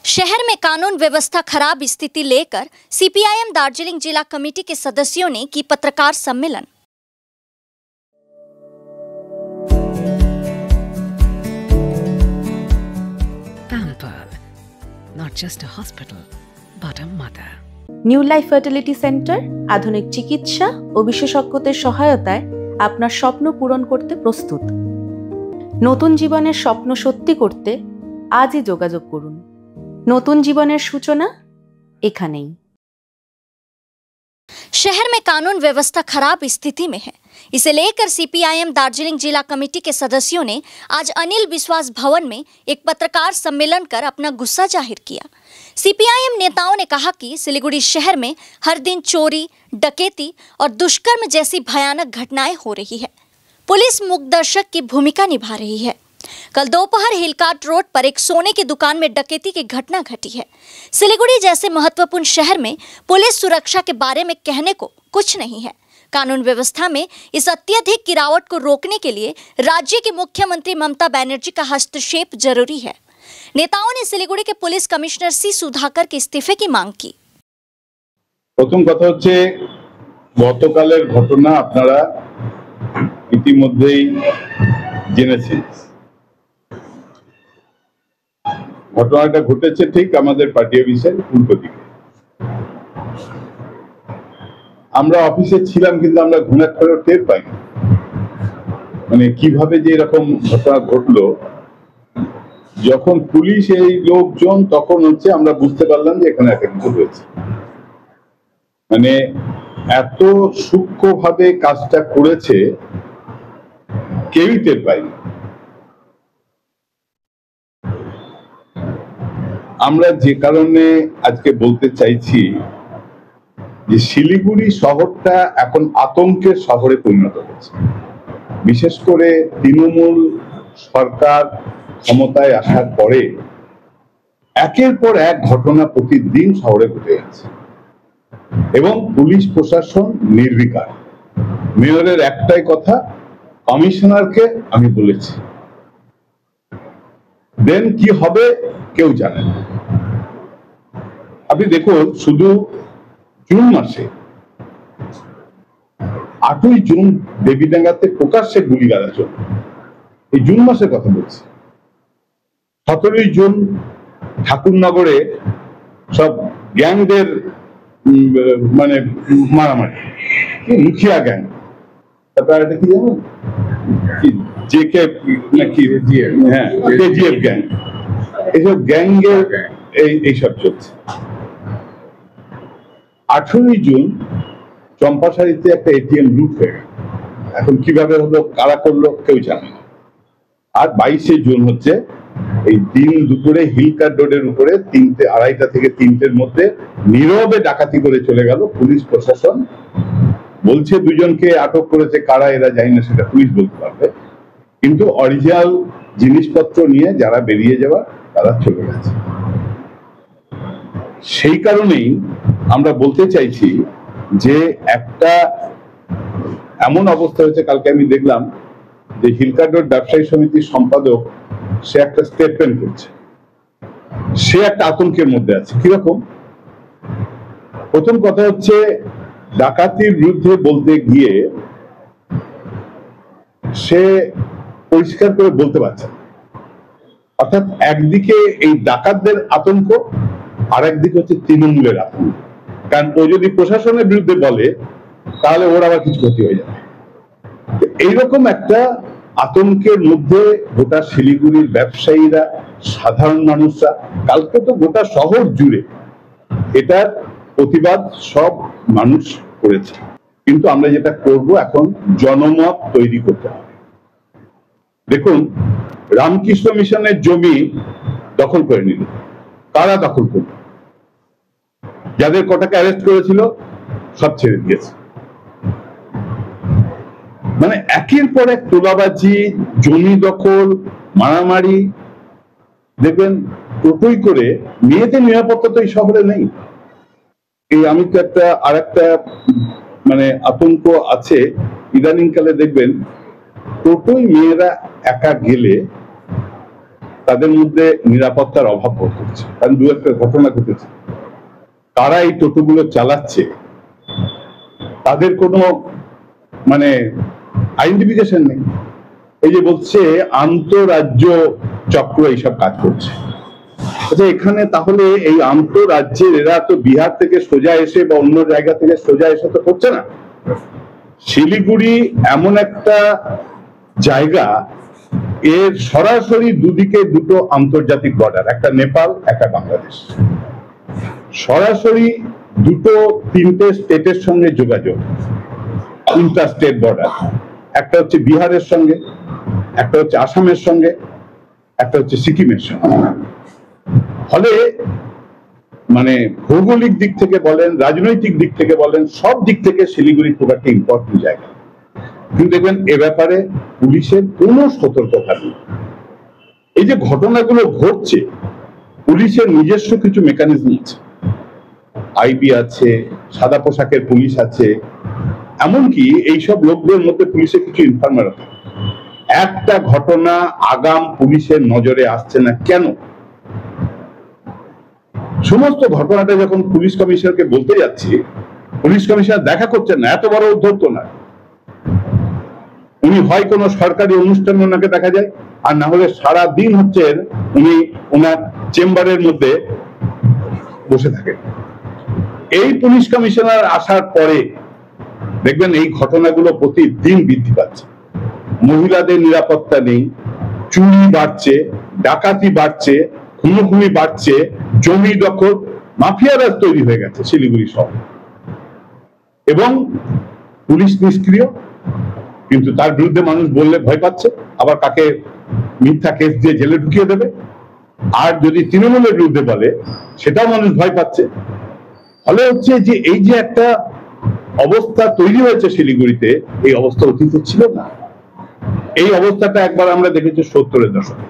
शहर में कानून व्यवस्था खराब स्थिति लेकर सीपीआईएम दार्जिलिंग जिला कमेटी के सदस्यों ने की पत्रकार सम्मेलन। Pampered, not just a hospital, but a mother. New life fertility centre আধুনিক চিকিৎসা ও বিশেষজ্ঞদের সহায়তায় আপনার স্বপ্ন পূরণ করতে প্রস্তুত। নতুন জীবনের স্বপ্ন সত্যি করতে আজই যোগাযোগ করুন। নতুন জীবনের সূচনা এখানেই। शहर में कानून व्यवस्था खराब स्थिति में है, इसे लेकर सीपीआईएम दार्जिलिंग जिला कमेटी के सदस्यों ने आज अनिल विश्वास भवन में एक पत्रकार सम्मेलन कर अपना गुस्सा जाहिर किया। सीपीआईएम नेताओं ने कहा कि सिलीगुड़ी शहर में हर दिन चोरी, डकैती और दुष्कर्म जैसी भयानक घटनाएं हो रही है। पुलिस मूकदर्शक की भूमिका निभा रही है। कल दोपहर हिलकाट रोड पर एक सोने की दुकान में डकैती की घटना घटी है। सिलीगुड़ी जैसे महत्वपूर्ण शहर में पुलिस सुरक्षा के बारे में कहने को कुछ नहीं है। कानून व्यवस्था में इस अत्यधिक गिरावट को रोकने के लिए राज्य की मुख्यमंत्री ममता बनर्जी का हस्तक्षेप जरूरी है। नेताओं ने सिलीगुड़ी के पुलिस कमिश्नर सी सुधाकर के इस्तीफे की मांग की। প্রথম কথা হচ্ছে গতকালের ঘটনা আপনারা ইতিমধ্যেই জেনেছেন। ঘটনাটা ঘটেছে ঠিক আমাদের পার্টি অফিসের উল্টো দিকে। আমরা অফিসে ছিলাম কিন্তু আমরা ঘুণাক্ষরেও টের পাইনি, মানে কিভাবে যে এরকম ঘটনা ঘটলো। যখন পুলিশ এই লোকজন তখন হচ্ছে আমরা বুঝতে পারলাম যে এখানে একটা কিছু হয়েছে। মানে এত সূক্ষ্মভাবে কাজটা করেছে কেউই টের পায়নি। আমরা যে কারণে আজকে বলতে চাইছি যে শিলিগুড়ি শহরটা এখন আতঙ্কের শহরে পরিণত হয়েছে। বিশেষ করে তৃণমূল সরকার ক্ষমতায় আসার পরে একের পর এক ঘটনা প্রতিদিন শহরে ঘটে যাচ্ছে এবং পুলিশ প্রশাসন নির্বিকার। মেয়রের একটাই কথা, কমিশনারকে আমি বলেছি, দেন কি হবে কেউ জানে না। আপনি দেখুন, শুধু জুন মাসে 8ই জুন দেবীডাঙ্গাতে প্রকাশ্যে গুলিগালা চলল, এই জুন মাসের কথা বলছি। 17ই জুন ঠাকুরনগরে সব গ্যাংদের মানে মারামারি, মুখিয়া গ্যাং, তারপর এটা কি জানেন জেকে নাকি হ্যাঁ কেজিএফ গ্যাং, এইসব গ্যাংয়ের এইসব চলছে। 18ই জুন চম্পাশাড়িতে একটা এটিএম লুট হয়ে গেল, এখন কিভাবে হলো কারা করলো কেউ জানে না। আর 22শে জুন হচ্ছে এই দিন দুপুরে হিলকাট রোডের উপরে 2:30 থেকে 3টের মধ্যে নীরবে ডাকাতি করে চলে গেল পুলিশ প্রশাসন। বলছে দুজনকে আটক করেছে, কারা এরা জানি না, সেটা পুলিশ বলতে পারবে, কিন্তু অরিজিনাল জিনিসপত্র নিয়ে যারা বেরিয়ে যাওয়া তারা চলে গেছে। সেই কারণেই আমরা বলতে চাইছি যে একটা এমন অবস্থা হয়েছে। কালকে আমি দেখলাম যে হিলকাট রোড ব্যবসায়ী সমিতির সম্পাদক সে একটা স্টেটমেন্ট করছে, সে একটা আতঙ্কের মধ্যে আছে। কিরকম? প্রথম কথা হচ্ছে ডাকাতির বিরুদ্ধে বলতে গিয়ে সে পরিষ্কার করে বলতে পারছে না। অর্থাৎ একদিকে এই ডাকাতদের আতঙ্ক, আর একদিকে হচ্ছে তৃণমূলের আতঙ্ক। কারণ ও যদি প্রশাসনের বিরুদ্ধে বলে তাহলে ওর আবার কিছু ক্ষতি হয়ে যাবে। এইরকম একটা আতঙ্কের মধ্যে গোটা শিলিগুড়ির ব্যবসায়ীরা, সাধারণ মানুষরা, কালকে তো গোটা শহর জুড়ে এটার প্রতিবাদ সব মানুষ করেছে। কিন্তু আমরা যেটা করব, এখন জনমত তৈরি করতে হবে। দেখুন, রামকৃষ্ণ মিশনের জমি দখল করে নিল, কারা দখল করল? যাদের কটাকে অ্যারেস্ট করেছিল সব ছেড়ে দিয়েছে। মানে একের পর এক তোলাবাজি, জমি দখল, মারামারি। দেখবেন টোটোই করে, মেয়েদের নিরাপত্তা তো এই শহরে নেই। এই আমি তো আর একটা মানে আতঙ্ক আছে ইদানিং কালে। দেখবেন টোটোই মেয়েরা একা গেলে তাদের মধ্যে নিরাপত্তার অভাব বোধ করছে। কারণ দু একটা ঘটনা ঘটেছে, কারা এই টোটোগুলো চালাচ্ছে তাদের কোনো মানে আইডেন্টিফিকেশন নেই। এই যে বলছে আন্তঃরাজ্য চক্র এইসব কাজ করছে, আচ্ছা এখানে তাহলে এই আন্তঃরাজ্যের এরা তো বিহার থেকে সোজা এসে বা অন্য জায়গা থেকে সোজা এসে তো করছে না। শিলিগুড়ি এমন একটা জায়গা, এর সরাসরি দুদিকে দুটো আন্তর্জাতিক বর্ডার, একটা নেপাল একটা বাংলাদেশ, সরাসরি দুটো তিনটে স্টেটের সঙ্গে যোগাযোগ, ইন্টার স্টেট বর্ডার। একটা হচ্ছে বিহারের সঙ্গে, একটা হচ্ছে আসামের সঙ্গে, একটা হচ্ছে সিকিমের সঙ্গে। ফলে মানে ভৌগোলিক দিক থেকে বলেন, রাজনৈতিক দিক থেকে বলেন, সব দিক থেকে শিলিগুড়ি খুব একটা ইম্পর্টেন্ট জায়গা। কিন্তু দেখবেন এ ব্যাপারে পুলিশের কোনো সতর্কতা নেই। এই যে ঘটনাগুলো ঘটছে, পুলিশের নিজস্ব কিছু মেকানিজম আছে, আইবি আছে, সাদা পোশাকের পুলিশ আছে, এমনকি এইসব লোকদের মধ্যে পুলিশের কিছু ইনফরমার আছে। একটা ঘটনা আগাম পুলিশের নজরে আসছে না কেন? সমস্ত ঘটনাটা যখন পুলিশ কমিশনারকে বলতে যাচ্ছি, পুলিশ কমিশনার দেখা করছেন না। এত বড় উদ্ধত্ত না, উনি হয় কোনো সরকারি অনুষ্ঠান ওনাকে দেখা যায়, আর না হলে সারা দিন হচ্ছে উনি ওনার চেম্বারের মধ্যে বসে থাকেন। এই পুলিশ কমিশনার আসার পরে দেখবেন এই ঘটনাগুলো প্রতিদিন বৃদ্ধি পাচ্ছে। মহিলাদের নিরাপত্তা নেই, চুরি বাড়ছে, ডাকাতি বাড়ছে, খুনোখুনি বাড়ছে, জমি দখল, মাফিয়ারাজ তৈরি হয়ে গেছে শিলিগুড়ি শহর। এবং পুলিশ নিষ্ক্রিয়, কিন্তু তার বিরুদ্ধে মানুষ বললে ভয় পাচ্ছে, আবার কাকে মিথ্যা কেস দিয়ে জেলে ঢুকিয়ে দেবে। আর যদি তৃণমূলের বিরুদ্ধে বলে সেটাও মানুষ ভয় পাচ্ছে। ফলে হচ্ছে যে এই যে একটা অবস্থা তৈরি হয়েছে শিলিগুড়িতে, এই অবস্থা অতীতে ছিল না। এই অবস্থাটা একবার আমরা দেখেছি 70-এর দশকে।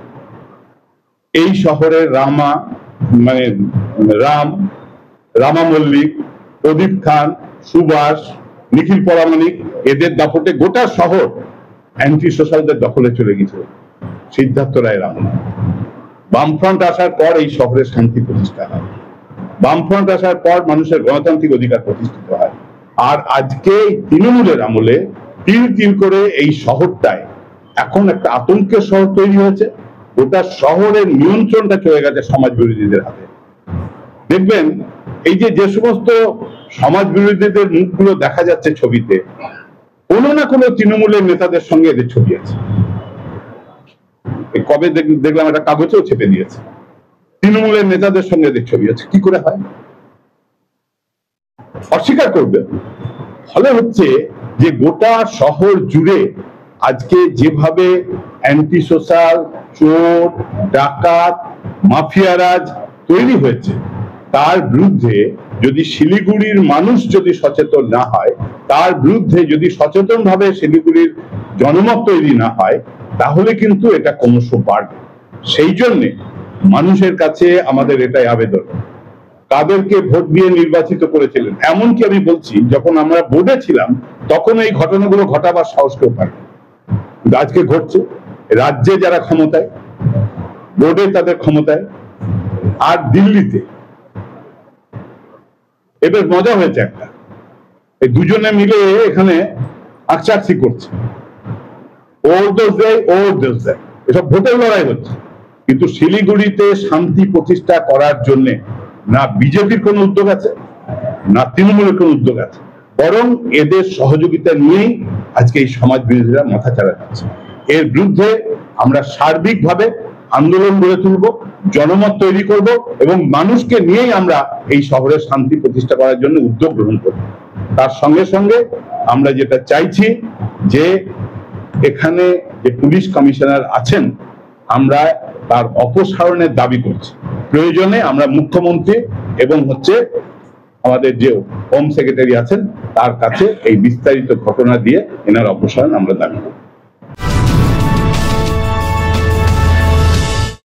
এই শহরের রামা মল্লিক, প্রদীপ খান, সুভাষ, নিখিল পরামানিক, এদের দাপটে গোটা শহর অ্যান্টি সোশ্যালদের দখলে চলে গেছিল। সিদ্ধার্থ রায়ের আমলে বামফ্রন্ট আসার পর এই শহরে শান্তি প্রতিষ্ঠা হয়, বামফ্রন্ট আসার পর মানুষের গণতান্ত্রিক অধিকার প্রতিষ্ঠিত হয়। আর আজকে তৃণমূলের আমলে তিল তিল করে এই শহরটায় এখন একটা আতঙ্কের শহর তৈরি হয়েছে। গোটা শহরের নিয়ন্ত্রণটা চলে গেছে সমাজ বিরোধীদের হাতে। দেখবেন এই যে সমস্ত সমাজ বিরোধীদের মুখগুলো দেখা যাচ্ছে ছবিতে, কোনো না কোনো তৃণমূলের নেতাদের সঙ্গে এদের ছবি আছে। কবে দেখলাম একটা কাগজেও ছেপে দিয়েছে, তৃণমূলের নেতাদের সঙ্গে এদের ছবি আছে। কি করে হয়? অস্বীকার করবে। ফলে হচ্ছে যে গোটা শহর জুড়ে আজকে যেভাবে অ্যান্টি সোশ্যাল, চোর, ডাকাত, মাফিয়ারাজ তৈরি হয়েছে, তার বিরুদ্ধে যদি শিলিগুড়ির মানুষ যদি সচেতন না হয়, তার বিরুদ্ধে যদি সচেতন ভাবে শিলিগুড়ির জনমত তৈরি না হয়, তাহলে কিন্তু এটা ক্রমশ বাড়বে। সেই জন্যে মানুষের কাছে আমাদের এটাই আবেদন, কাদেরকে ভোট দিয়ে নির্বাচিত করেছিলেন। এমনকি আমি বলছি, যখন আমরা বোর্ডে ছিলাম তখন এই ঘটনাগুলো ঘটাবার সাহস কেউ পারে, কিন্তু আজকে ঘটছে। রাজ্যে যারা ক্ষমতায়, বোর্ডে তাদের ক্ষমতায়, আর দিল্লিতে। এবার মজা হয়েছে একটা, এই দুজনে মিলে এখানে আকচাকসি করছে, ওর দোষ দেয়, ওর দোষ দেয়, এসব ভোটের লড়াই হচ্ছে। কিন্তু শিলিগুড়িতে শান্তি প্রতিষ্ঠা করার জন্য না বিজেপির কোন উদ্যোগ আছে, না তৃণমূলের কোন উদ্যোগ আছে, বরং এদের সহযোগিতা নিয়েই আজকে এই সমাজ বিরোধীরা মাথা চাড়া যাচ্ছে। এর বিরুদ্ধে আমরা সার্বিকভাবে আন্দোলন গড়ে তুলব, জনমত তৈরি করব, এবং মানুষকে নিয়েই আমরা এই শহরের শান্তি প্রতিষ্ঠা করার জন্য উদ্যোগ গ্রহণ করব। তার সঙ্গে সঙ্গে আমরা যেটা চাইছি যে এখানে যে পুলিশ কমিশনার আছেন, আমরা তার অপসারণের দাবি করছি। প্রয়োজনে আমরা মুখ্যমন্ত্রী এবং আমাদের যে হোম সেক্রেটারি আছেন তার কাছে এই বিস্তারিত ঘটনা দিয়ে এনার অপসারণ আমরা দাবি করব।